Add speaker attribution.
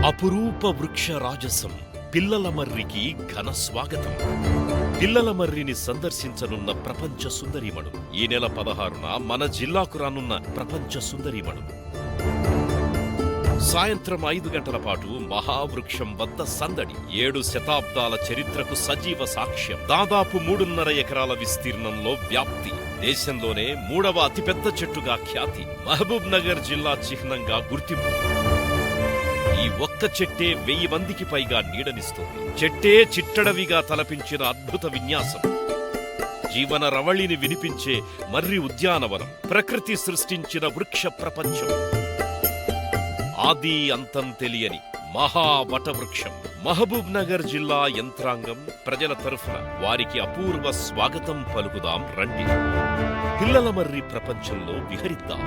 Speaker 1: అపురూప వృక్ష రాజసం పిల్లలమర్రికి ఘన స్వాగతం. పిల్లలమర్రిని సందర్శించనున్న ప్రపంచ సుందరీమణులు. ఈ నెల 16న మన జిల్లాకు రానున్న ప్రపంచ సుందరీమణులు. సాయంత్రం 5 గంటల పాటు మహావృక్షం వద్ద సందడి. 7 శతాబ్దాల చరిత్రకు సజీవ సాక్ష్యం. దాదాపు 3.5 ఎకరాల విస్తీర్ణంలో వ్యాప్తి. దేశంలోనే 3వ అతిపెద్ద చెట్టుగా ఖ్యాతి. మహబూబ్ నగర్ జిల్లా చిహ్నంగా గుర్తింపు. ఈ ఒక్క చెట్టే 1000 మందికి పైగా నీడనిస్తుంది. చెట్టే చిట్టడవిగా తలపించిన అద్భుత విన్యాసం. జీవన రవళిని వినిపించే మర్రి ఉద్యానవనం. ప్రకృతి సృష్టించిన వృక్ష ప్రపంచం. ఆది అంతం తెలియని మహావటవృక్షం. మహబూబ్ నగర్ జిల్లా యంత్రాంగం, ప్రజల తరఫున వారికి అపూర్వ స్వాగతం పలుకుదాం రండి. పిల్లలమర్రి ప్రపంచంలో విహరిద్దాం.